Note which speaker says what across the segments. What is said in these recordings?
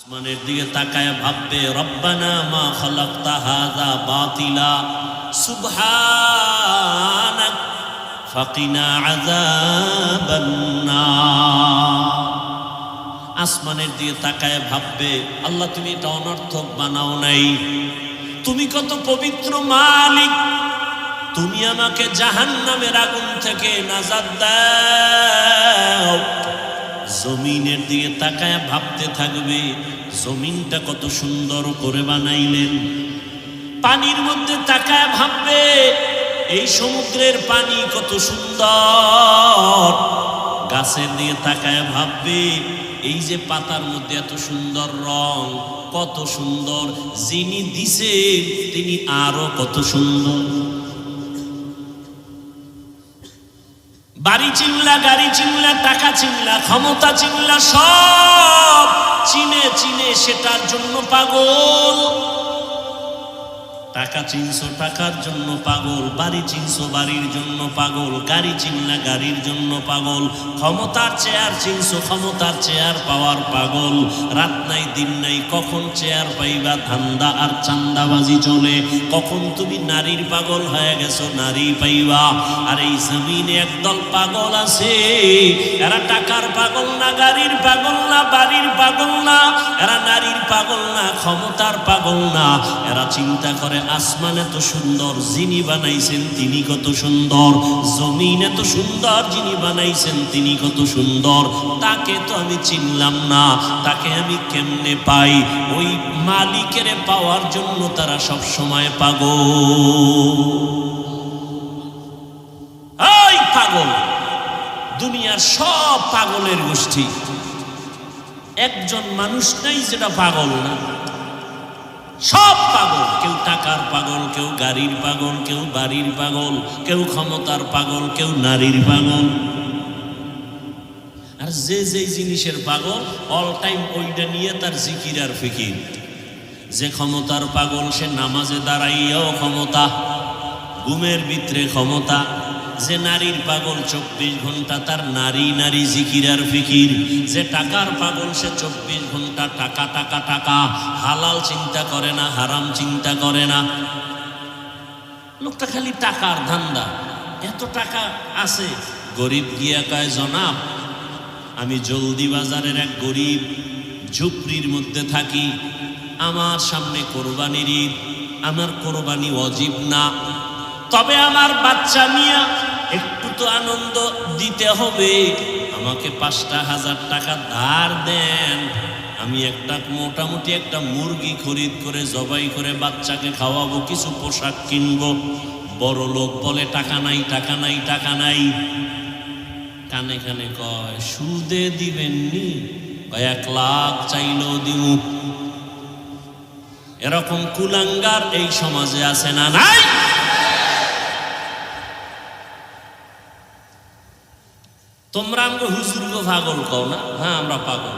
Speaker 1: আসমানের দিকে তাকায় ভাববে, রব্বানা মা খালাকতা হাযা বাতিলা সুবহানাক ফাকিনা আযাবান নার। আসমানের দিকে তাকায় ভাববে, আল্লাহ তুমি এটা অনর্থক বানাও নাই, তুমি কত পবিত্র মালিক, তুমি আমাকে জাহান্নামের আগুন থেকে নাজাত দাও। জমিনের দিকে তাকায় ভাবতে থাকবে, জমিনটা কত সুন্দর করে বানাইলেন। পানির মধ্যে তাকায় ভাববে, এই সমুদ্রের পানি কত সুন্দর। গাছের দিকে তাকায় ভাববে, এই যে পাতার মধ্যে এত সুন্দর রং, কত সুন্দর, যিনি দিছে তিনি আরো কত সুন্দর। বাড়ি চিনলা, গাড়ি চিনলা, টাকা চিনলা, ক্ষমতা চিনলা, সব চিনে চিনে সেটার জন্য পাগল। টাকা চিনছো, টাকার জন্য পাগল। বাড়ি চিনছো, বাড়ির জন্য পাগল। গাড়ি চিনলা, গাড়ির জন্য পাগল। ক্ষমতার চেয়ার চিনছো, ক্ষমতার চেয়ার পাওয়ার পাগল। রাত নাই দিন নাই, কখন চেয়ার পাইবা, ধান্দা আর চান্দাবাজি চলে। কখন তুমি নারীর পাগল হয়ে গেছো, নারী পাইবা। আর এই জমিনে একদল পাগল আছে, এরা টাকার পাগল না, গাড়ির পাগল না, বাড়ির পাগল না, এরা নারীর পাগল না, ক্ষমতার পাগল না। এরা চিন্তা করে, আসমান এত সুন্দর, যিনি বানাইছেন তিনি কত সুন্দর। জমিন এত সুন্দর, যিনি বানাইছেন তিনি কত সুন্দর। তাকে তো আমি চিনলাম না, তাকে আমি কেমনে পাই? ওই মালিকের পাওয়ার জন্য তারা সব সময় পাগল। এই পাগল, দুনিয়ার সব পাগলের গোষ্ঠী। একজন মানুষ নাই যেটা পাগল না, সব পাগল। কেউ টাকার পাগল, কেউ গাড়ির পাগল, কেউ বাড়ির পাগল, কেউ ক্ষমতার পাগল, কেউ নারীর পাগল। আর যে যে জিনিসের পাগল, অল টাইম ওইটা নিয়ে তার জিকির আর ফিকির। যে ক্ষমতার পাগল, সে নামাজে দাঁড়াইয়াও ক্ষমতা, ঘুমের ভিতরে ক্ষমতা। যে নারীর পাগল, 24 ঘন্টা তার নারী নারী জিকির আর ফিকির। যে টাকার পাগল, সে 24 ঘন্টা টাকা টাকা টাকা, হালাল চিন্তা করে না, হারাম চিন্তা করে না। লোকটা খালি টাকার ধান্দা। এত টাকা আছে, গরিব গিয়া কয়, জনাব আমি জলদি বাজারের এক গরিব, ঝুপড়ির মধ্যে থাকি, আমার সামনে কোরবানির ঈদ, আমার কোরবানি ওয়াজিব না, তবে আমার বাচ্চা নিয়ে একটু তো আনন্দ দিতে হবে, আমাকে 5,000 টাকা ধার দেন, আমি একটা মোটামুটি একটা মুরগি খরিদ করে জবাই করে বাচ্চাকে খাওয়াবো, কিছু পোশাক কিনবো। বড় লোক বলে, টাকা নাই, টাকা নাই, টাকা নাই। কানে কানে কয়, সুদে দিবেননি? 1 লাখ চাইলেও দিব। এরকম কুলাঙ্গার এই সমাজে আছে না নাই? তোমরা আমাকে হুজুরকে পাগল কও না? হ্যাঁ, আমরা পাগল,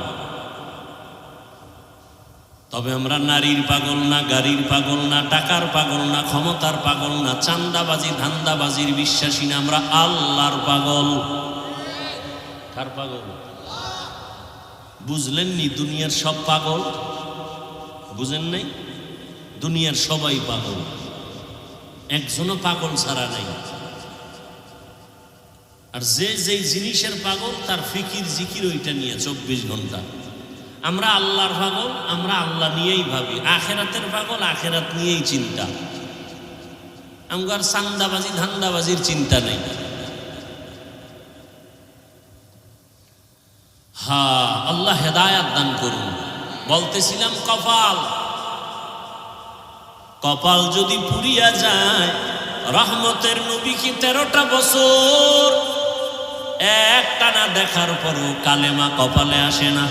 Speaker 1: তবে আমরা নারীর পাগল না, গাড়ির পাগল না, টাকার পাগল না, ক্ষমতার পাগল না, চান্দাবাজি ধান্দাবাজির বিশ্বাসী না, আমরা আল্লাহর পাগল। কার পাগল? বুঝলেননি? দুনিয়ার সব পাগল। বুঝেন নাই? দুনিয়ার সবাই পাগল, একজনও পাগল ছাড়া নাই। আর যে যেই জিনিসের পাগল, তার ফিকির জিকির ওইটা নিয়ে 24 ঘন্টা। আমরা আল্লাহর পাগল, আমরা আল্লাহ নিয়েই ভাবি। আখেরাতের পাগল, আখেরাত নিয়েই চিন্তা। আমার চান্দাবাজি ধান্দাবাজির চিন্তা নেই। হ্যাঁ, আল্লাহ হেদায়াত দান করুন। বলতেছিলাম, কপাল, কপাল যদি পুড়িয়া যায়, রহমতের নবী কি 13টা বছর একটানা দেখার পরও কালেমা কপালে আসে না।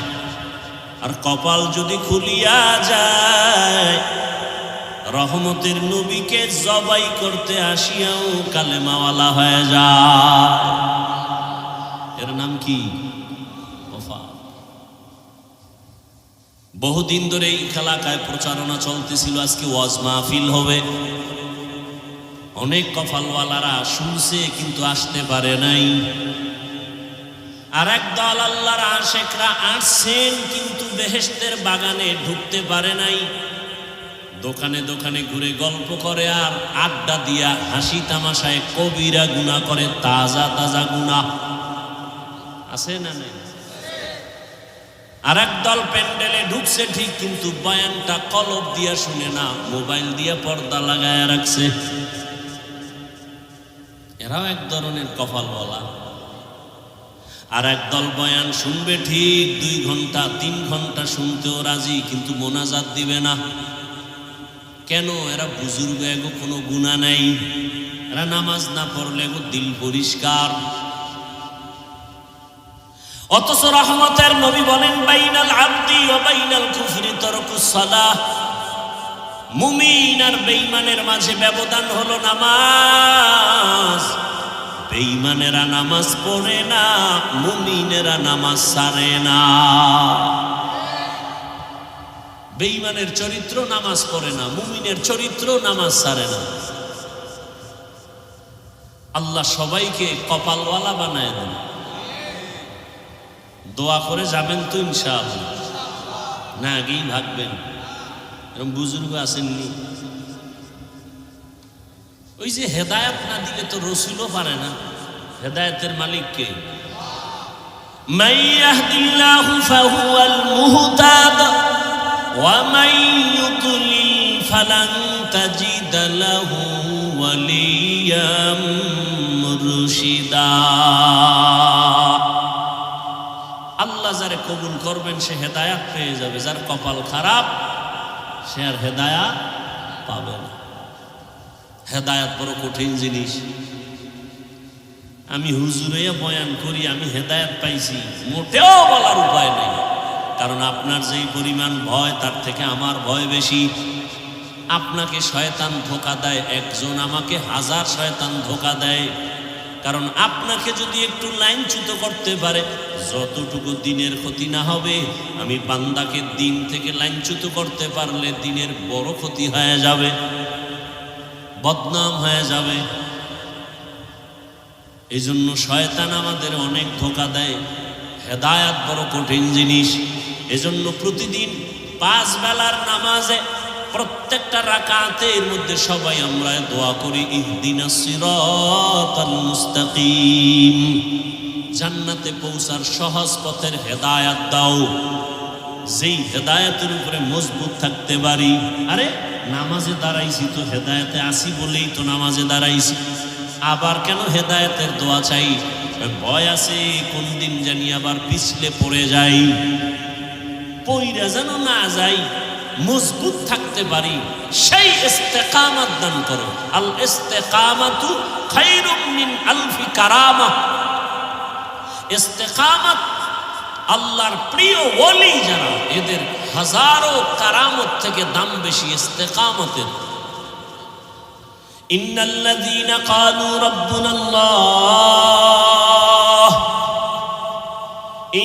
Speaker 1: আর কপাল যদি খুলিয়া যায়, রহমতের নবীকে জবাই করতে আসিয়াও কালেমাওয়ালা হয়ে যায়। এর নাম কি? কপাল। বহুদিন ধরে এই এলাকায় প্রচারণা চলতেছিল, আজকে ওয়াজ মাহফিল হবে। অনেক কপালওয়ালারা শুনছে কিন্তু আসতে পারে নাই। আর একদল আল্লাহর আশিকরা আসছেন কিন্তু বেহেশতের বাগানে ঢুকতে পারে নাই। দোকানে দোকানে ঘুরে গল্প করে আর আড্ডা দিয়া হাসি তামাশায় কবিরা গুনাহ করে, তাজা তাজা গুনাহ আছে না নাই? আর একদল প্যান্ডেলে ঢুকছে ঠিক কিন্তু বয়ানটা কলব দিয়া শুনে না, মোবাইল দিয়া পর্দা লাগায় রাখছে। এরাও এক ধরনের কপাল বলা। আর একদল বয়ান শুনবে ঠিক 2 ঘন্টা 3 ঘন্টা শুনতেও রাজি কিন্তু মোনাজাত দিবে না। কেন? এরা বুজুর্গ, এগো কোনো গুনাহ নাই, এরা নামাজ না পড়লে এগো দিল পরিষ্কার। অথচ রহমতের নবী বলেন বাইনাল আবদি ওয়া বাইনাল কুফরি তারকুস সালাহ। মুমিন আর বেঈমানের মাঝে ব্যবধান হলো নামাজ। বেঈমানেরা নামাজ পড়ে না, মুমিনেরা নামাজ ছাড়ে না। বেঈমানের চরিত্র নামাজ পড়ে না, মুমিনের চরিত্র নামাজ ছাড়ে না। আল্লাহ সবাইকে কপালওয়ালা বানায় দেন। দোয়া করে যাবেন তো ইনশাআল্লাহ, না আগেই ভাগবেন? এরকম বুজুর্গ আসেননি? ওই যে হেদায়েত না দিলে তো রসুলও পারে না। হেদায়েতের মালিক কে? মান ইয়াহদিল্লাহু ফাহুয়াল মুহতাদ ওয়া মান ইউদ্লিল ফালান তাজিদ লাহু ওয়ালিয়াম মুরশিদা। আল্লাহ যারে কবুল করবেন সে হেদায়েত পেয়ে যাবে, যার কপাল খারাপ সে আর হেদায়েত পাবে না। হেদায়েত বড় কঠিন জিনিস। আমি হুজুরে বয়ান করি আমি হেদায়েত পাইছি, মোটেও বলার উপায় নেই। কারণ আপনার যেই পরিমাণ ভয় তার থেকে আমার ভয় বেশি। আপনাকে শয়তান ধোঁকা দেয় একজন, আমাকে 1000 শয়তান ধোঁকা দেয়। কারণ আপনাকে যদি একটু লাইনচ্যুত করতে পারে, যতটুকু দিনের ক্ষতি না হবে, আমি বান্দাকে দিন থেকে লাইনচ্যুত করতে পারলে দিনের বড় ক্ষতি হয়ে যাবে, বদনাম হয়ে যাবে। এই জন্য শয়তান আমাদের অনেক ধোঁকা দেয়। হেদায়েত বড় কঠিন জিনিস। এজন্য প্রতিদিন 5 বেলার নামাজে প্রত্যেকটা রাকাতের মধ্যে সবাই আমরা দোয়া করি ইহদিনাস সিরাতাল মুস্তাকিম। জান্নাতে পৌঁছার সহজ পথের হেদায়েত দাও, যেই হেদায়েতের উপরে মজবুত থাকতে পারি। আরে নামাজে দাঁড়াইছি তো হেদায়েতে আসি বলেই তো নামাজে দাঁড়াইছি, আবার কেন হেদায়েতের দোয়া চাই? ভয় আছে কোন দিন জানি আবার পিছলে পড়ে যাই, পইরা যেন না যাই, মজবুত থাকতে পারি। সেই ইস্তেকামত দান করো। আল ইস্তেকামাতু খায়রুম মিন আলফি কারামা। ইস্তেকামত আল্লাহর প্রিয় ওলি যারা, এদের হাজারো কারামত থেকে দাম বেশি ইস্তেকামতের। ইন্নাল্লাযীনা ক্বালু রাব্বুনাল্লাহ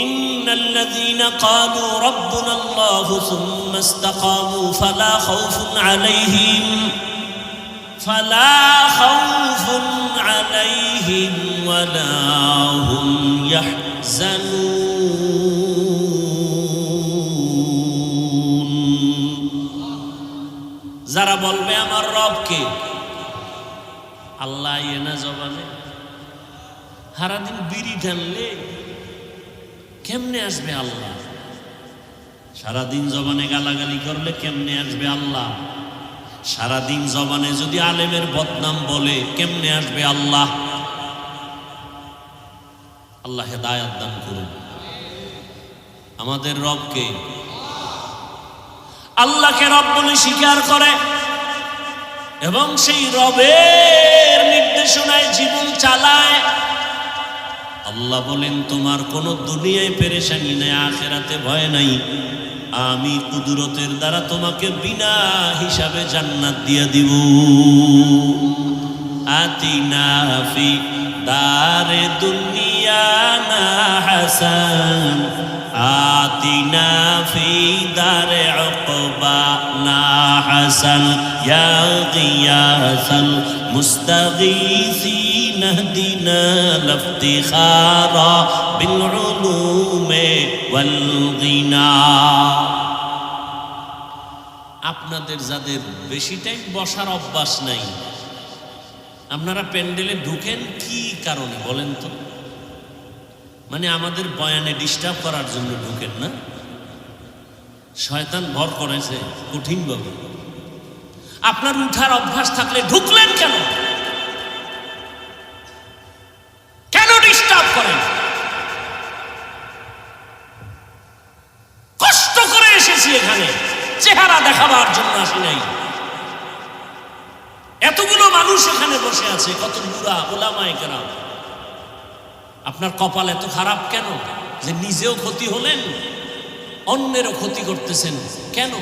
Speaker 1: ইন্নাল্লাযীনা ক্বালু রাব্বুনাল্লাহু সুম্মা ইসতাকামু ফালা খাউফুন আলাইহিম ওয়ালা হুম ইয়াহজানুন। যারা বলবে আমার রবকে, আল্লাহ এনা জবানে সারাদিন বিড়ি টানলে কেমনে আসবে আল্লাহ? সারাদিন জবানে গালাগালি করলে কেমনে আসবে আল্লাহ? সারাদিন জবানে যদি আলেমের বদনাম বলে কেমনে আসবে আল্লাহ? আল্লাহ হেদায়েত দান করুন। আমাদের রবকে, আল্লাহকে রব বলে স্বীকার করে এবং সেই রবের নির্দেশনায় জীবন চালায়। আল্লাহ বলেন তোমার কোনো দুনিয়ায় পেরেশানি নেই, আখিরাতে ভয় নাই। আমি কুদরতের দ্বারা তোমাকে বিনা হিসাবে জান্নাত দিয়ে দিব। আতিনা ফি দারে দুনিয়া না হাসান, আতিনা ফি দারে উকবা না হাসান, ইয়া গিয়াসাল المستغيثين اهدنا الافتخار بالعلوم والغنى আপনাদের যাদের বেশি টাইম বসার অভ্যাস নাই, আপনারা প্যান্ডেলে ঢুকেন কি কারণে বলেন তো? মানে আমাদের বয়ানে ডিস্টার্ব করার জন্য ঢুকেন না? শয়তান ভর করেছে কঠিনভাবে। আপনার উঠার অভ্যাস থাকলে ঢুকলেন কেন? কেন ডিস্টার্ব করেন? কষ্ট করে এসেছি এখানে, চেহারা দেখাবার জন্য আসি নাই। এতগুলো মানুষ এখানে বসে আছে, কত বুড়া ওলামায়ে কেরাম। আপনার কপাল এত খারাপ কেন যে নিজেও ক্ষতি হলেন, অন্যেরও ক্ষতি করতেছেন কেন?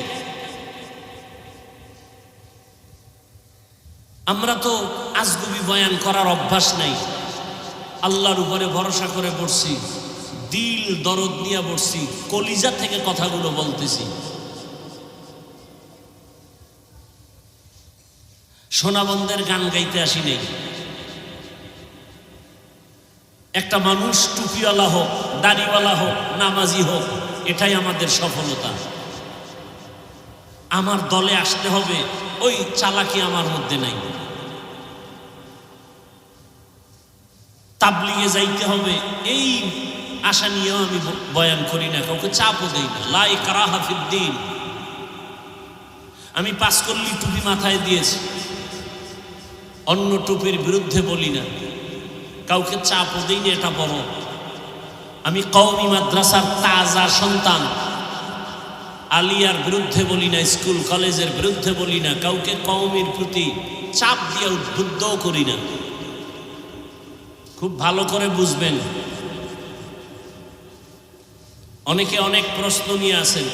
Speaker 1: আমরা তো আজগুবি বয়ান করার অভ্যাস নাই, আল্লাহর উপরে ভরসা করে বসছি, দিল দরদ নিয়ে বসছি, কলিজা থেকে কথাগুলো বলতেছি। সোনাবন্দের গান গাইতে আসি নেই। একটা মানুষ টুপিওয়ালা হোক, দাড়িওয়ালা হোক, নামাজি হোক, এটাই আমাদের সফলতা। আমার দলে আসতে হবে, ওই চালাকি আমার মধ্যে নাই। তাবলিগে যাইতে হবে, এই আশা নিয়েও আমি বয়ান করি না, কাউকে চাপও দেই না। লা ইকরাহা ফিদ্দীন। আমি পাঁচকল্লি টুপি মাথায় দিয়েছি, অন্য টুপির বিরুদ্ধে বলি না, কাউকে চাপও দেই না, এটা বড়। আমি কওমি মাদ্রাসার তাজা সন্তান, আলিয়ার বিরুদ্ধে বলি না, স্কুল কলেজের বিরুদ্ধে বলি না, কাউকে কওমির প্রতি চাপ দিয়ে উদ্বুদ্ধও করি না। খুব ভালো করে বুঝবেন। অনেকে অনেক প্রশ্ন নিয়ে আসেন,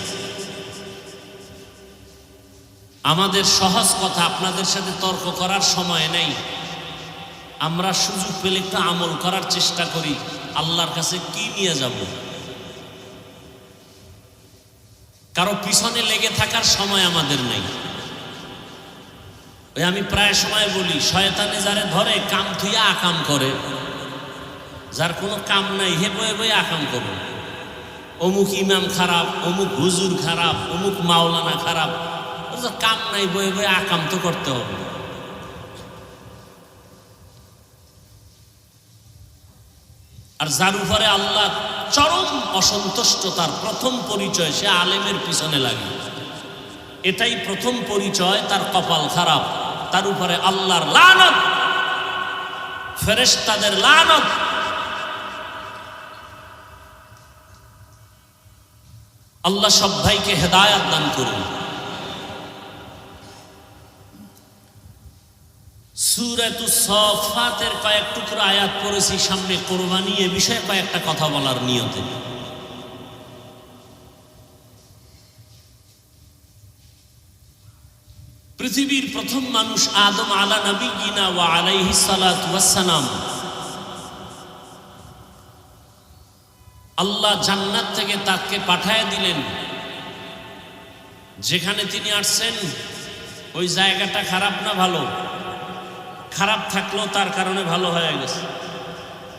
Speaker 1: আমাদের সহজ কথা, আপনাদের সাথে তর্ক করার সময় নেই। আমরা সুযোগ পেলে একটু আমল করার চেষ্টা করি। আল্লাহর কাছে কি নিয়ে যাব? কারো পিছনে লেগে থাকার সময় আমাদের নেই। ওই আমি প্রায় সময় বলি, শয়তানে যারে ধরে কাম থুইয়া আকাম করে, যার কোনো কাম নাই হে বয়ে বয়ে আকাম করবে। অমুক ইমাম খারাপ, অমুক হুজুর খারাপ, অমুক মাওলানা খারাপ, কাম নাই বয়ে বয়ে আকাম তো করতে হবে। আর যার উপরে আল্লাহ চরম অসন্তুষ্ট, তার প্রথম পরিচয় সে আলেমের পিছনে লাগে। এটাই প্রথম পরিচয়, তার কপাল খারাপ, তার উপরে আল্লাহর লানত, ফেরেশতাদের লানত। আল্লাহ সব ভাইকে হেদায়েত দান করুন। সূরাতুস সাফাতের কয়েক টুকরা আয়াত পড়েছি, সামনে কোরবানি, এ বিষয়ে কয়েকটা কথা বলার নিয়তে। পৃথিবীর প্রথম মানুষ আদম আলা নবিয়িনা ওয়া আলাইহিস সালাতু ওয়াস সালাম, আল্লাহ জান্নাত থেকে তাকে পাঠায় দিলেন। যেখানে তিনি আসছেন ওই জায়গাটা খারাপ না ভালো? খারাপ থাকলেও তার কারণে ভালো হয়ে গেছে,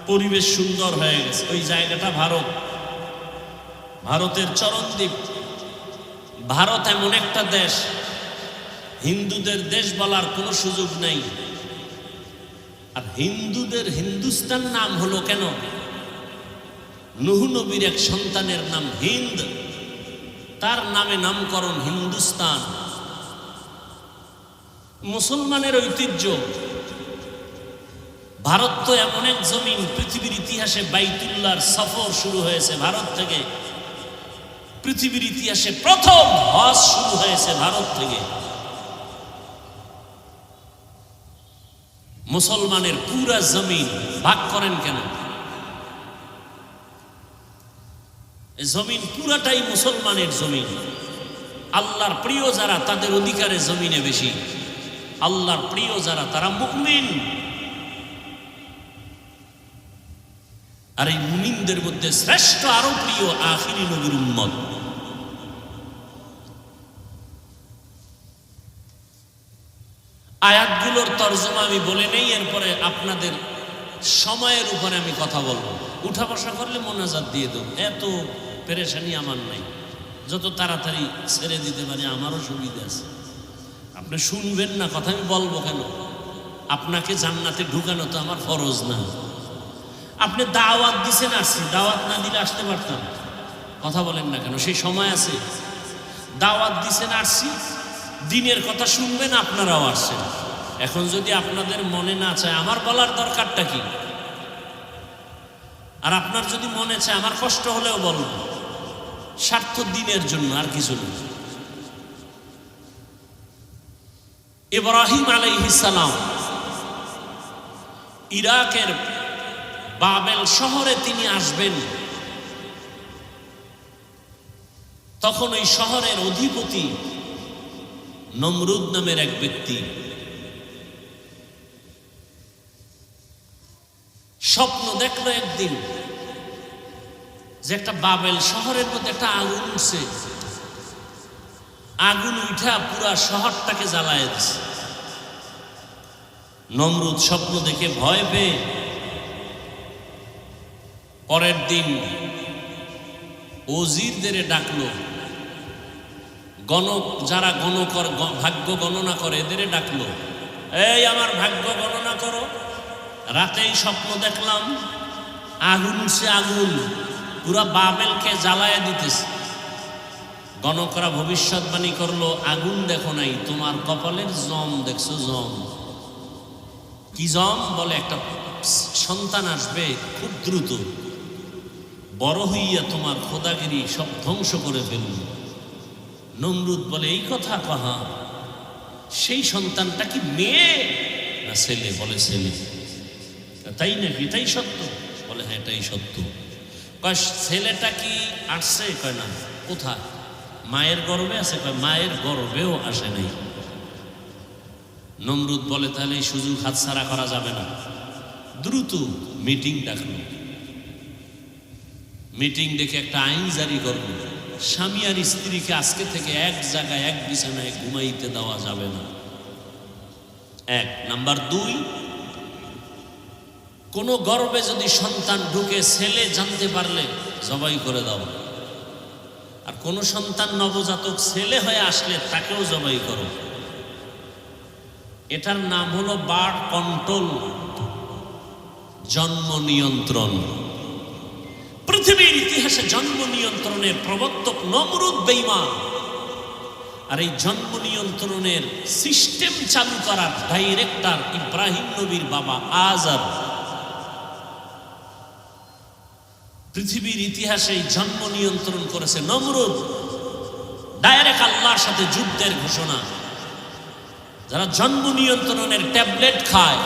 Speaker 1: পরিবেশ সুন্দর হয়ে গেছে। ওই জায়গাটা ভারত, ভারতের চরণদ্বীপ। ভারত এমন একটা দেশ, হিন্দুদের দেশ বলার কোনো সুযোগ নেই। আর হিন্দুদের হিন্দুস্তান নাম হলো কেন? নূহ নবীর এক সন্তানের নাম হিন্দ, তার নামে নামকরণ হিন্দুস্তান। মুসলমানের ঐতিহ্য। ভারত তো এমন এক জমিন, পৃথিবীর ইতিহাসে বাইতুল্লাহর সফর শুরু হয়েছে ভারত থেকে। পৃথিবীর ইতিহাসে প্রথম হজ শুরু হয়েছে ভারত থেকে। মুসলমানের পুরা জমিন ভাগ করেন কেন? জমিন পুরাটাই মুসলমানের জমিন। আল্লাহর প্রিয় যারা, তাদের অধিকারে জমিনে বেশি। আল্লাহর প্রিয় যারা, তারা মুমিন। আর এই মুমিনদের মধ্যে শ্রেষ্ঠ, আরো প্রিয় আখিরি নবীর উম্মত। আয়াতগুলোর তর্জমা আমি বলে নেই, এরপরে আপনাদের সময়ের উপরে আমি কথা বলবো। উঠা বসা করলে মোনাজাত দিয়ে দেব, এত পেরেশানি আমার নাই। যত তাড়াতাড়ি ছেড়ে দিতে পারি আমারও সুবিধা আছে। আপনি শুনবেন না কথা, আমি বলবো কেন? আপনাকে জান্নাতে ঢুকানো তো আমার ফরজ না। আপনি দাওয়াত দিছেন, আসছি। দাওয়াত না দিলে আসতে পারতাম? কথা বলেন না কেন? সেই সময় আছে। দাওয়াত দিছেন, আসছি। দিনের কথা শুনবেন, আপনারাও আসছেন। এখন যদি আপনাদের মনে না চায়, আমার বলার দরকারটা কি? আর আপনার যদি মনে চায়, আমার কষ্ট হলেও বলবো, স্বার্থ দিনের জন্য, আর কিছু না। ইব্রাহিম আলাইহিস সালাম ইরাকের বাবেল শহরে তিনি আসবেন। তখন ওই শহরের অধিপতি নমরুদ নামের এক ব্যক্তি স্বপ্ন দেখলো একদিন যে একটা বাবেল শহরের মধ্যে একটা আগুন উঠছে। আগুন উঠা পুরা শহরটাকে জ্বালায় দিচ্ছে। নমরুদ স্বপ্ন দেখে ভয় পেয়ে পরের দিন ওজিরদের ডাকলো, যারা ভাগ্য গণনা করে এদের ডাকলো, এই আমার ভাগ্য গণনা করো। রাতেই স্বপ্ন দেখলাম আগুন উঠছে, আগুন পুরা বাবেলকে জ্বালায় দিতেছে। গণকরা ভবিষ্যৎবাণী করলো, আগুন দেখো নাই, তোমার কপালের জম দেখছো। জম কি জম? বলে একটা সন্তান আসবে খুব দ্রুত, বড় হইয়া তোমার খোদাগিরি সব ধ্বংস করে ফেলবে। নমরুদ বলে, এই কথা কাহা? সেই সন্তানটা কি মেয়ে না ছেলে? বলে ছেলে। তাই নাকি? এটাই সত্য? বলে হ্যাঁ এটাই সত্য। কয় ছেলেটা কি আসছে? কয় না। কোথায়? মায়ের গর্ভে আছে। কয় মায়ের গর্ভেও আসে নাই। নমরুদ বলে তাহলে এই সুযোগ হাতছাড়া করা যাবে না, দ্রুত মিটিং ডাকলো। মিটিং ডেকে একটা আইন জারি করলো, স্বামী আর স্ত্রীকে আজকে থেকে এক জায়গায় এক বিছানায় ঘুমাইতে দেওয়া যাবে না। এক নাম্বার। দুই, কোন গর্ভে যদি সন্তান ঢুকে ছেলে জানতে পারলে জবাই করে দাও। আর কোন সন্তান নবজাতক ছেলে হয়ে আসলে তাকেও জবাই করো। এটার নাম হলো বার্থ কন্ট্রোল, জন্ম নিয়ন্ত্রণ। পৃথিবীর ইতিহাসে জন্ম নিয়ন্ত্রণের প্রবর্তক নমরুদ বেঈমান, আর এই জন্ম নিয়ন্ত্রণের সিস্টেম চালু করার ডাইরেক্টর ইব্রাহিম নবীর বাবা আজার। পৃথিবীর ইতিহাসে জন্ম নিয়ন্ত্রণ করেছে নমরুদ। ডাইরেক্ট আল্লাহর সাথে যুদ্ধের ঘোষণা। যারা জন্ম নিয়ন্ত্রণের ট্যাবলেট খায়,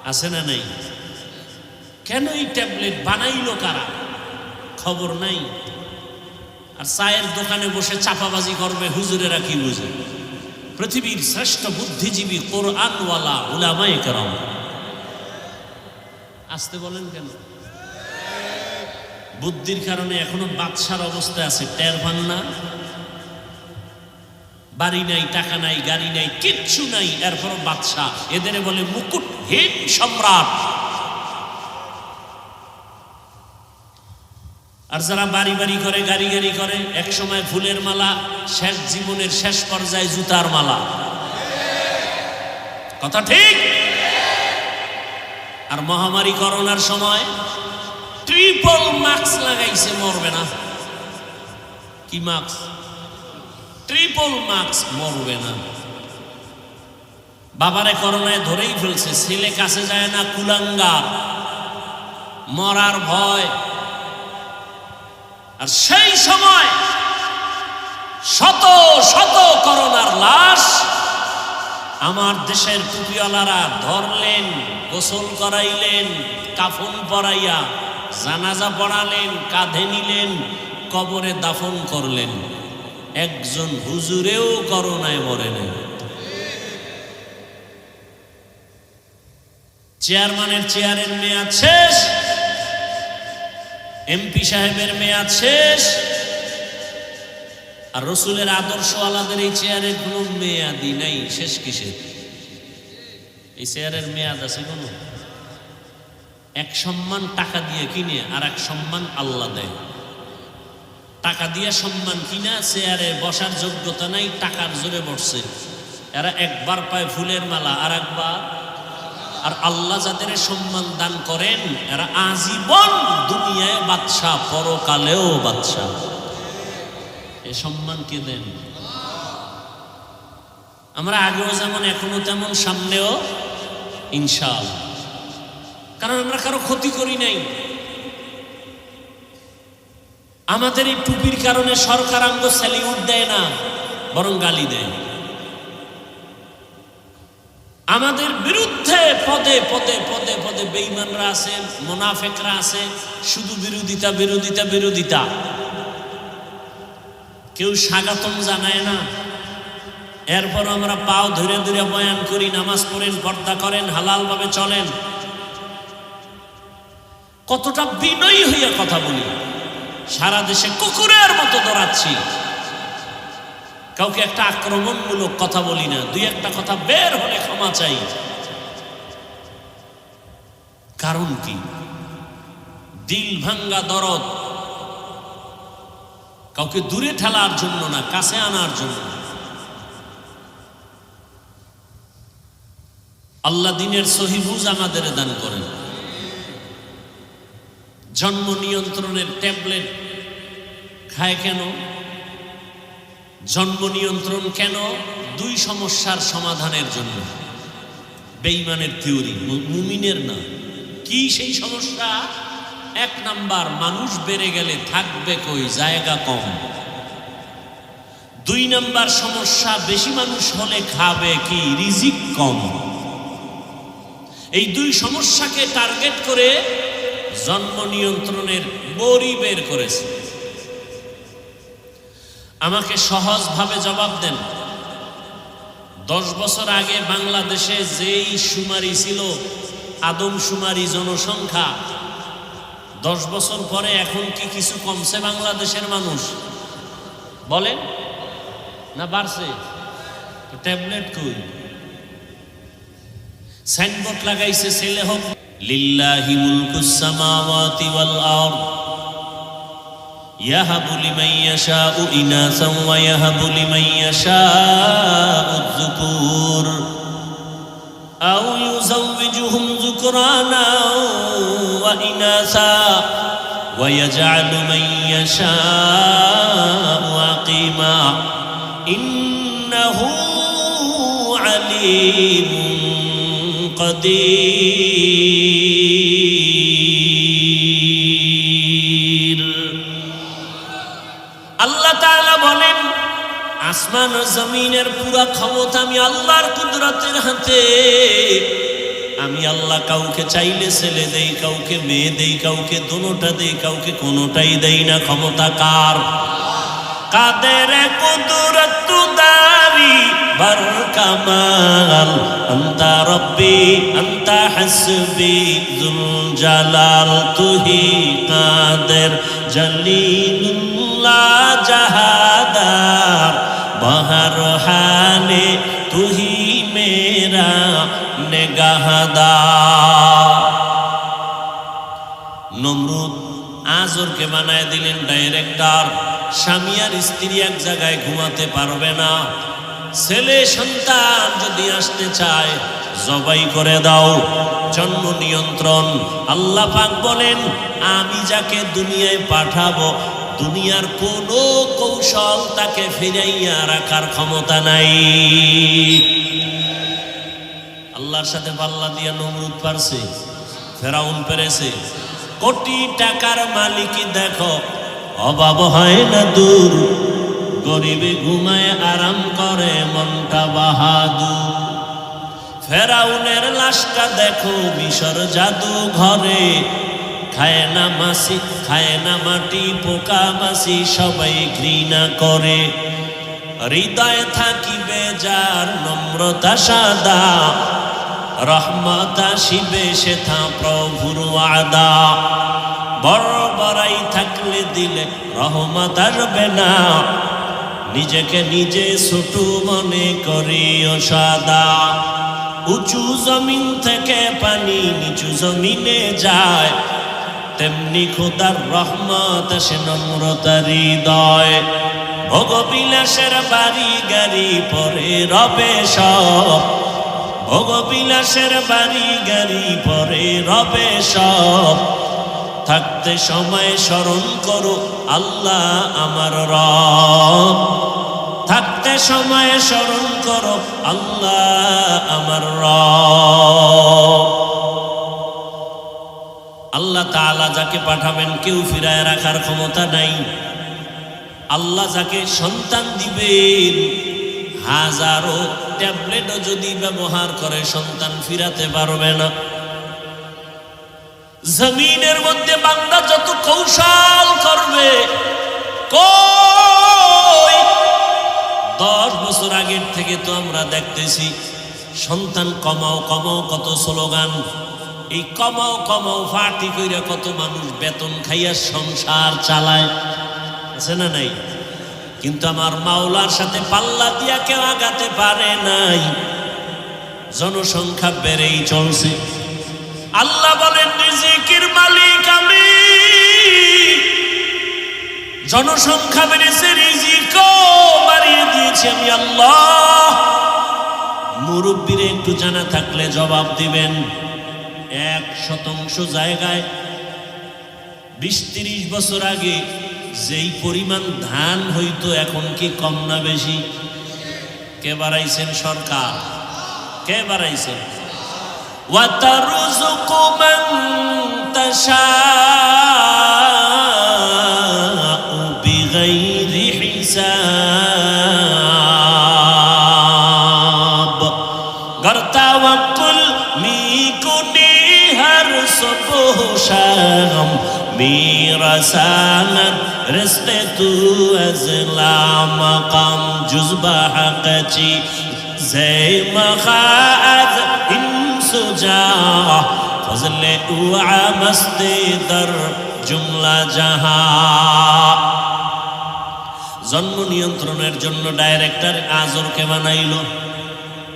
Speaker 1: আছে না নাই? কেন এই ট্যাবলেট বানাইলো কারা? খবর নাই। আর চায়ের দোকানে বসে চাপাবাজি করবে হুজুরেরা কি বুঝে? পৃথিবীর শ্রেষ্ঠ বুদ্ধিজীবী কোরআনওয়ালা উলামায়ে কেরাম। আসতে বলেন কেন? বুদ্ধির কারণে এখনো বাদশার অবস্থায় আছে, টের পান না? বাড়ি নাই, টাকা নাই, গাড়ি নাই, কিচ্ছু নাই, এরপরও বাদশা। এদের বলে মুকুটহীন সম্রাট। আর যারা বাড়ি বাড়ি করে, গাড়ি গাড়ি করে, এক সময় ফুলের মালা, শেষ জীবনের শেষ পর্যায়ে জুতার মালা। কথা ঠিক? আর মহামারী করোনার সময় ট্রিপল মাস্ক লাগাইছে, মরবে না। কি মাস্ক? ট্রিপল মাস্ক, মরবে না। বাবারে করোনায় ধরেই ফেলছে, ছেলে কাছে যায় না, কুলাঙ্গার, মরার ভয়। আর সেই সময় শত শত করোনার লাশ আমার দেশের টুপিওয়ালারা ধরলেন, গোসল করাইলেন, কাফন পরাইয়া জানাজা পড়ালেন, কাঁধে নিলেন, কবরে দাফন করলেন। একজন হুজুরেও করোনায় মরে নাই। চেয়ারম্যানের চেয়ারের মেয়াদ শেষ, এমপি সাহেবের মেয়াদ শেষ, আর রসুলের আদর্শ আলাদের এই চেয়ারের কোনো মেয়াদি নাই, শেষ কিসের? এই চেয়ারের মেয়াদ আছে কোনো? এক সম্মান টাকা দিয়ে কিনে, আর এক সম্মান আল্লাহ দেয়। টাকা দিয়ে সম্মান কিনা, চেয়ারে বসার যোগ্যতা নাই, টাকার জোরে বসছে। এরা একবার পায় ফুলের মালা, আর একবার। আর আল্লাহ যাদের সম্মান দান করেন এরা আজীবন দুনিয়ায় বাদশাহ, পরকালেও বাদশাহ। এ সম্মান কে দেন? আমরা আগেও যেমন এখনো তেমন, সামনেও ইনশাআল্লাহ। কারণ আমরা কারো ক্ষতি করি নাই। আমাদের এই টুপির কারণে সরকার আমগো স্যালিউট দেয় না, বরং গালি দেয়। আমাদের বিরুদ্ধে পদে পদে পদে পদে বেঈমানরা আছে, মুনাফিকরা আছে, শুধু বিরোধিতা বিরোধিতা বিরোধিতা। কেউ স্বাগতম জানায় না। এরপর আমরা পাও ধরে ধরে বয়ান করি, নামাজ পড়েন, পর্দা করেন, হালাল ভাবে চলেন। কতটা বিনয়ী হইয়া কথা বলি। সারা দেশে কুকুরের মতো দৌড়াচ্ছি, কাউকে একটা আক্রমণমূলক কথা বলি না। দুই একটা কথা বের হলে ক্ষমা চাই। কারণ কি? দিল ভাঙ্গা দরদ। কাউকে দূরে ঠেলার জন্য না, কাছে আনার জন্য। আল্লাহ দিনের সহি বুঝ আমাদের দান করেন। জন্ম নিয়ন্ত্রণের ট্যাবলেট খায় কেন? জন্ম নিয়ন্ত্রণ কেন? দুই সমস্যার সমাধানের জন্য। বেঈমানের থিওরি, মুমিনের না। কি সেই সমস্যা? এক নাম্বার, মানুষ বেড়ে গেলে থাকবে কই, জায়গা কম। দুই নাম্বার সমস্যা, বেশি মানুষ হলে খাবে কি, রিজিক কম। এই দুই সমস্যাকে টার্গেট করে জন্ম নিয়ন্ত্রণের বড়ি বের করেছে। আমাকে সহজভাবে জবাব দেন, 10 বছর আগে বাংলাদেশে যেই শুমারি ছিল, আদমশুমারি জনসংখ্যা, 10 বছর পরে এখন কি কিছু কমছে বাংলাদেশের মানুষ? বলেন না বাড়ছে? ট্যাবলেট কই? সাইনবোর্ড লাগাইছে, ছেলে হোক লিল্লাহি মুলকুস সামাওয়াতি ওয়াল আরদ ইয়াহাবু লিমান ইয়াশাউ ইনাসান ওয়া ইয়াহাবু লিমান ইয়াশাউ যুকুর আও ইউযাওয়িজুহুম যুকরানা ওয়া ইনাসা ওয়া ইয়াজআলু মান ইয়াশাউ আকিমা ইন্নাহু আলীমুন কাদির। আল্লাহ তাআলা বলেন, আসমান ও জমিনের পুরো ক্ষমতা আমি আল্লাহর কুদরতের হাতে। আমি আল্লাহ কাউকে চাইলে ছেলে দেই, কাউকে মেয়ে দেই, কাউকে দোনোটা দেই, কাউকে কোনোটাই দেই না। ক্ষমতা কার? কাদের কুদরত দারি বার কামাল আনতা রব্বি আনতা হাসবি যুল জালাল তুহি কাদের জলিলুল্লাহ জাহাদার বাহর হালে তুহি মেরা নেগাহদার। নমরুদ আজরকে বানায় দিলেন ডাইরেক্টর। স্বামী আর স্ত্রী এক জায়গায় ঘুমাতে পারবে না। ছেলে সন্তান যদি আসতে চায় জবাই করে দাও। জন্ম নিয়ন্ত্রণ। আল্লাহ পাক বলেন, আমি যাকে দুনিয়ায় পাঠাবো দুনিয়ার কোনো কৌশল তাকে ফিরাইয়া রাখার ক্ষমতা নাই। আল্লাহর সাথে পাল্লা দিয়া নমরুদ পারছে, ফেরাউন পেরেছে। কোটি টাকার মালিকই দেখো অভাব হয় না দূর, গরিবে ঘুমায় আরাম করে মনটা বাহাদুর। ফেরাউনের লাশটা দেখো মিশর জাদু ঘরে, খায় না মাছি, খায় না মাটি, পোকা মাছি সবাই ঘৃণা করে। হৃদয়ে থাকিবে যার নম্রতা সাদা, রহমত আসিবে সেথা প্রভুর ওয়াদা। বড় বড়াই থাকলে দিলে রহমত আসবে না, নিজেকে নিজে ছোট মনে করিও সদা। উঁচু জমিন থেকে পানি নিচু জমিনে যায়, তেমনি খোদার রহমত আসে নম্রতার হৃদয়। ভোগবিলাসের বাড়ি গাড়ি পরে রবে সব, ভোগবিলাসের বাড়ি গাড়ি পরে রবে সব। থাকতে সময় স্মরণ করো আল্লাহ আমার রব, থাকতে সময় স্মরণ করো আল্লাহ আমার রব। আল্লাহ তাআলা যাকে পাঠাবেন কেউ ফিরায় রাখার ক্ষমতা নাই। আল্লাহ যাকে সন্তান দিবেন হাজারো ট্যাবলেটও যদি ব্যবহার করে সন্তান ফিরাতে পারবে না। জমিনের মধ্যে বান্দা যত কৌশল করবে, কই 10 বছর আগের থেকে তো আমরা দেখতেছি সন্তান কমাও কমাও কত স্লোগান। এই কমাও কমাও ফাটি কইরা কত মানুষ বেতন খাইয়া সংসার চালায়, আছে না নাই? কিন্তু আমার মাওলার সাথে পাল্লা দিয়া কেউ আগাতে পারে নাই। জনসংখ্যা বেড়েই চলছে। আল্লাহ বলেন রিজিকের মালিক আমি, জনসংখ্যা বেড়েছে রিজিকও বাড়িয়ে দিয়েছি আমি আল্লাহ। মুরব্বীরে একটু জানা থাকলে জবাব দিবেন, 1% জায়গায় 20-30 বছর আগে যেই পরিমাণ ধান হইতো এখন কি কম না বেশি? কে বাড়াইছেন? সরকার। কে বাড়াইছেন? وَتَرْزُقُ مَن تَشَاءُ بِغَيْرِ حِسَابٍ گر توکل میکنی هر صبح شام میرساند رزق تو از لامقام جز به حق چی زی مخاعد سجا فضل او عمست در জুমলা জাহা। জন্ম নিয়ন্ত্রণের জন্য ডাইরেক্টর আজরকে বানাইলো।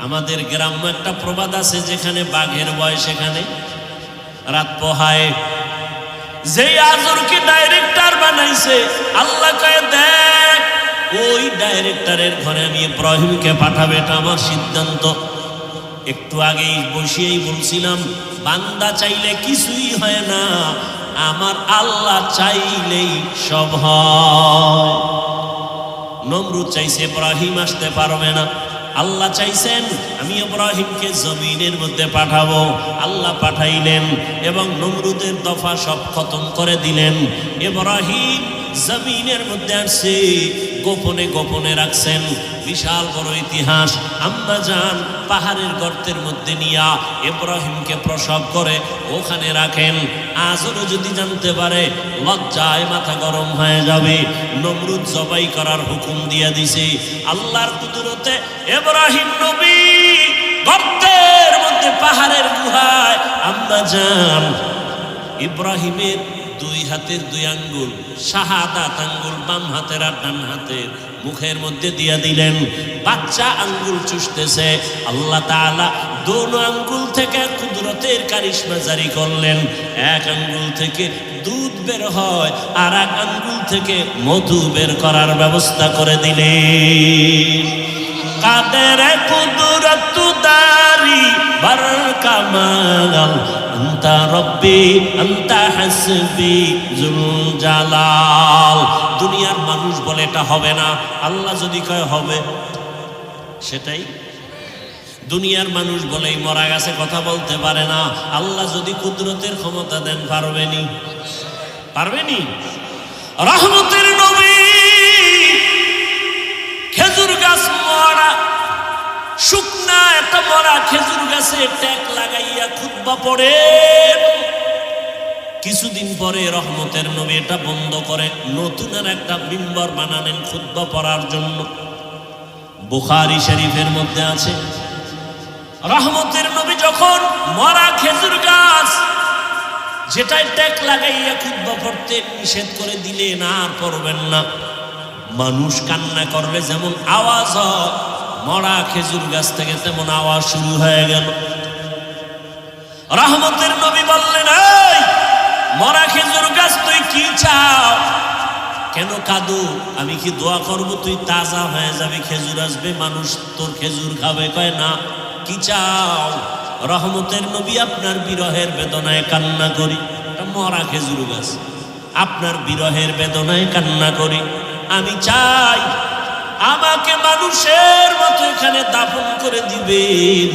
Speaker 1: আমাদের গ্রাম্য একটা প্রবাদ আছে, যেখানে বাঘের ভয় সেখানে রাত পোহায়। যেই আজরকে ডাইরেক্টর বানাইছে আল্লাহ কয়ে দেখ ওই ডাইরেক্টরের ঘরে আমি ইব্রাহিমকে পাঠাবে, এটা আমার সিদ্ধান্ত। একটু আগেই বসিয়েই বলছিলাম বান্দা চাইলে কিছুই হয় না, আমার আল্লাহ চাইলেই সব হয়। নমরুদ চাইছে ইব্রাহিম আসতে পারবে না, আল্লাহ চাইছেন আমি ইব্রাহিমকে জমিনের মধ্যে পাঠাবো, আল্লাহ পাঠাইলেন এবং নমরুদের দফা সব খতম করে দিলেন। ইব্রাহিম জমিনের মধ্যে আসছে, গোপনে গোপনে রাখছেন। বিশাল বড় ইতিহাস। আম্মা জান পাহাড়ের গর্তের মধ্যে নিয়া ইব্রাহিমকে প্রসব করে ওখানে রাখেন। আজও যদি জানতে পারে লজ্জায় মাথা গরম হয়ে যাবে। নমরুদ জবাই করার হুকুম দিয়ে দিছে। আল্লাহর কুদরতে ইব্রাহিম নবী গর্তের মধ্যে পাহাড়ের গুহায় আম্মা জান ইব্রাহিমের 2 হাতের 2 আঙ্গুল, শাহাদাত আঙ্গুল বাম হাতের আর ডান হাতের মুখের মধ্যে দিয়ে দিলেন। বাচ্চা আঙ্গুল চুষতেছে। আল্লাহ তাআলা দোনো আঙ্গুল থেকে কুদরতের কারিশমা জারি করলেন। এক আঙ্গুল থেকে দুধ বের হয়, আর এক আঙ্গুল থেকে মধু বের করার ব্যবস্থা করে দিলেন। কাদের কুদরত দারি বার কামাল আন্তা রব্বি আন্তা হাসবি জুল জালাল। দুনিয়ার মানুষ বলে এটা হবে না, আল্লাহ যদি কয় হবে সেটাই। দুনিয়ার মানুষ বলেই মরা গাছে কথা বলতে পারে না, আল্লাহ যদি কুদরতের ক্ষমতা দেন পারবেনি? পারবেনি? রহমতের নবী খেজুর গাছ মরা, শুকনা একটা মরা খেজুর গাছে ট্যাক লাগাইয়া খুতবা পড়েন। কিছুদিন পরে রহমতের নবী এটা বন্ধ করে নতুন আর একটা মিম্বর বানালেন খুতবা পড়ার জন্য। বুখারী শরীফের মধ্যে আছে রহমতের নবী যখন মরা খেজুর গাছ যেটাই ট্যাক লাগাইয়া খুতবা পড়তে নিষেধ করে দিলেন আর পড়বেন না, মানুষ কান্না করলে যেমন আওয়াজ হয়, মরা খেজুর গাছ থেকে তেমন আওয়াজ শুরু হয়ে গেল। রহমতের নবী বললেন, এই মরা খেজুর গাছ তুই কি চাও? কেন কাঁদো? আমি কি দোয়া করব তুই তাজা হয়ে যাবে, খেজুর আসবে, মানুষ তোর খেজুর খাবে? কয় না। কি চাও? রহমতের নবী, আপনার বিরহের বেদনায় কান্না করি। মরা খেজুর গাছ, আপনার বিরহের বেদনায় কান্না করি। আমি চাই আমাকে মানুষের মতো এখানে দাফন করে দিবেন,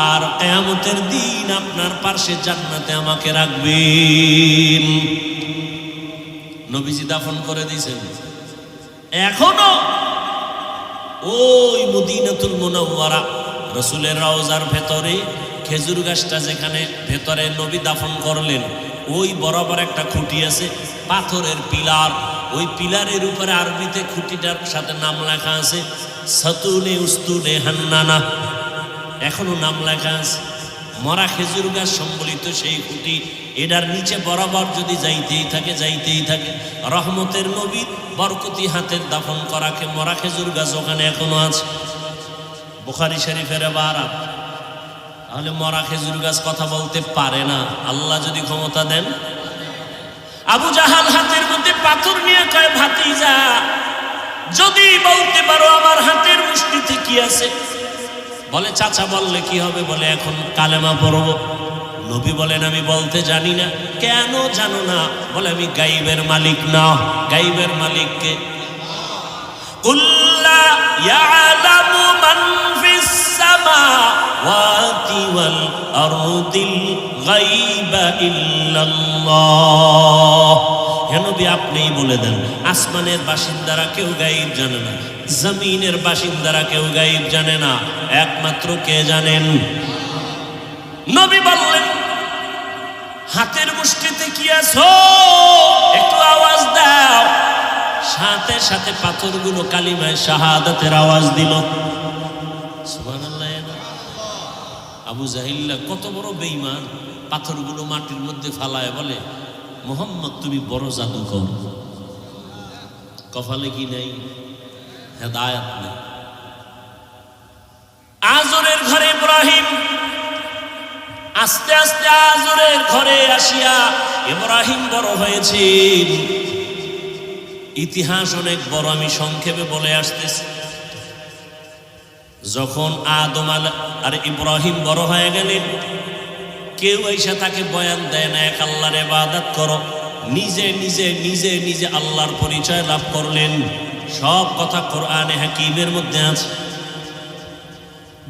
Speaker 1: আর কিয়ামতের দিন আপনার পাশে জান্নাতে আমাকে রাখবেন। নবীজি দাফন করে দিয়েছেন। এখনো ওই মদিনাতুল মুনাওয়ারা রাসূলের রওজার ভেতরে খেজুর গাছটা যেখানে ভেতরে নবী দাফন করলেন, ওই বরাবর একটা খুঁটি আছে, পাথরের পিলার। ওই পিলারের উপরে আরবিতে খুঁটিটার সাথে নাম লেখা আছে সাতুনে উস্তুনে হান্নানা। এখনো নাম লেখা আছে। মরা খেজুর গাছ সম্বলিত সেই খুঁটি, এটার নিচে বরাবর যদি যাইতেই থাকে। রহমতের নবীর বরকতি হাতের দাফন করা মরা খেজুর গাছ ওখানে এখনো আছে। বুখারী শরীফের বারাত। তাহলে মরা খেজুর গাছ কথা বলতে পারে না, আল্লাহ যদি ক্ষমতা দেন। আবু জাহাল হাতের মধ্যে পাথর নিয়ে কয়, ভাতিজা যদি বলতে পারো আমার হাতের মুষ্টিতে কি আছে? বলে, চাচা বললে কি হবে? বলে, এখন কালেমা পড়ব। নবী বলেন, আমি বলতে জানি না। কেন জানো না? বলে, আমি গাইবের মালিক না। গাইবের মালিককে কুল্লা ইয়ালামু মান ফিস সামাওয়াতি ওয়াল আরদিল গায়বা ইল্লাল্লাহ। হে নবী, আপনিই বলে দেন, আসমানের বাসিন্দারা কেউ গায়েব জানে না, জমিনের বাসিন্দারা কেউ গায়েব জানে না, একমাত্র কে জানেন? নবী বললেন, হাতের মুষ্টিতে কি আছো? একটু আওয়াজ দাও। সাথে সাথে পাথরগুলো কালিমায়ে শাহাদাতের আওয়াজ দিল। সুবহানাল্লাহ। আবু জাহিল্লা কত বড় বেঈমান, পাথরগুলো মাটির মধ্যে ফালায় বলে, মোহাম্মদ তুমি বড় জাদুকর, কপালে কি নাই? হেদায়েত নেই। আজরের ঘরে ইব্রাহিম, আস্তে আস্তে আজরের ঘরে আসিয়া ইব্রাহিম বড় হয়েছেন। ইতিহাস অনেক বড়, আমি সংক্ষেপে বলে আসতেছি। যখন আদম আর ইব্রাহিম বড় হয়ে গেলেন, কেউ এসে তাকে বয়ান দেয় না এক আল্লাহর ইবাদত করো। নিজে নিজে নিজে নিজে আল্লাহর পরিচয় লাভ করলেন। সব কথা কোরআনে হাকিমের মধ্যে আছে।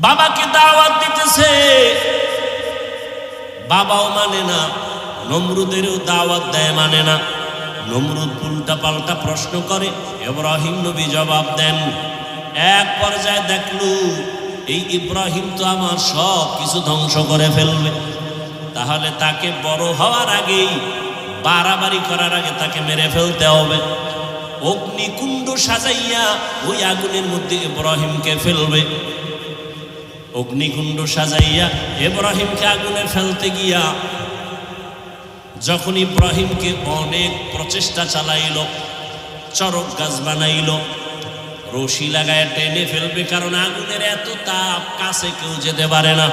Speaker 1: বাবাকে দাওয়াত দিতেছে, বাবাও মানে না। নমরুদেরও দাওয়াত দেয়, মানে না। নমরুদ উল্টা পাল্টা প্রশ্ন করে, ইব্রাহিম নবী জবাব দেন। এক পর্যায়ে দেখলু এই ইব্রাহিম তো আমার সব কিছু ধ্বংস করে ফেলবে, তাহলে তাকে বড় হওয়ার আগেই, বাড়াবাড়ি করার আগে তাকে মেরে ফেলতে হবে। অগ্নিকুণ্ড সাজাইয়া ওই আগুনের মধ্যে ইব্রাহিমকে ফেলবে। অগ্নিকুণ্ড সাজাইয়া ইব্রাহিমকে আগুনে ফেলতে গিয়া যখন ইব্রাহিমকে অনেক প্রচেষ্টা চালাইল, চরক গাছ বানাইল, রশি লাগায় টেনে ফেলবে, কারণ আগুনের এত তাপ, কাছে কেউ যেতে পারে না।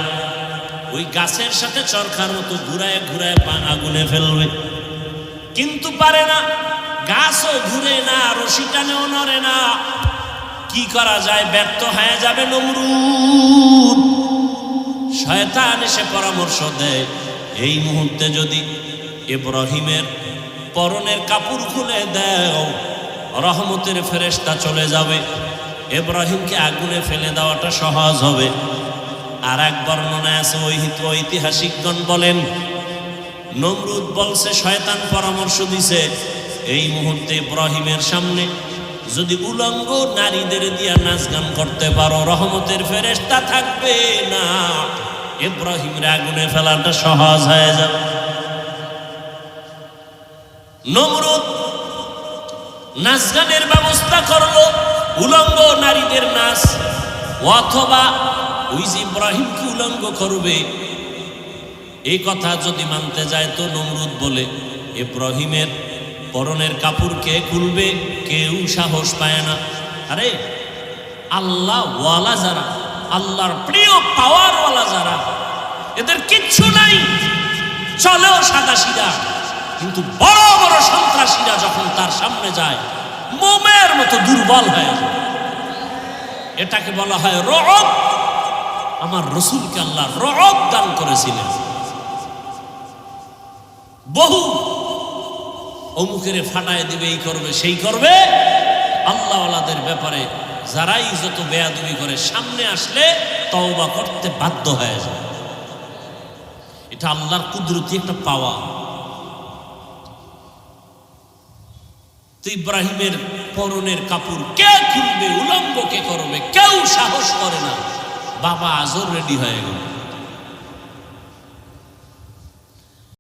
Speaker 1: ওই গাছের সাথে চরখার মতো ঘুরায় ঘুরায় আগুনে ফেলবে, কিন্তু পারে না। গাছও ঘুরে না, রশি টানেও নড়ে না। কি করা যায়? ব্যর্থ হয়ে যাবে নমরুদ। শয়তান এসে পরামর্শ দেয়, এই মুহূর্তে যদি ইব্রাহিমের পরনের কাপড় খুলে দাও, রহমতের ফেরেশতা চলে যাবে, ইব্রাহিমকে আগুনে ফেলে দেওয়াটা সহজ হবে। আর এক বর্ণনায় আছে, ঐতিহাসিকগণ বলেন, নমরুদ বলছে শয়তান পরামর্শ দিছে, এই মুহূর্তে ইব্রাহিমের সামনে যদি উলঙ্গ নারীদের দিয়া নাচ গান করতে পারো, রহমতের ফেরেশতা থাকবে না, ইব্রাহিমের আগুনে ফেলাটা সহজ হয়ে যাবে। নমরুদ নাচ গানের ব্যবস্থা করলো, উলঙ্গ নারীদের নাচ, অথবা ওই যে ইব্রাহিমকে উলঙ্গ করবে, এই কথা যদি মানতে যায় তো নমরুদ বলে ইব্রাহিমের পরনের কাপড় কে খুলবে? কেউ সাহস পায় না। আরে আল্লাহ ওয়ালা যারা, আল্লাহর প্রিয় পাওয়ারওয়ালা যারা, এদের কিচ্ছু নাই, চলেও সাদা সিধা, কিন্তু বড় বড় সন্ত্রাসীরা যখন তার সামনে যায় মোমের মতো দুর্বল হয়ে যায়। এটাকে বলা হয় রব। আমার রসুলকে আল্লাহ রব দান করেছিলেন। বহু অমুকের ফাটায় দিবে, এই করবে সেই করবে, আল্লাহওয়ালাদের ব্যাপারে যারাই যত বেয়াদবি করে সামনে আসলে তওবা করতে বাধ্য হয়ে যায়। এটা আল্লাহর কুদরতি একটা পাওয়া। তো ইব্রাহিমের পরনের কাপড় কে খুলবে, উলঙ্গ কে করবে, কেউ সাহস করে না। বাবা আজর রেডি হয়ে গেল।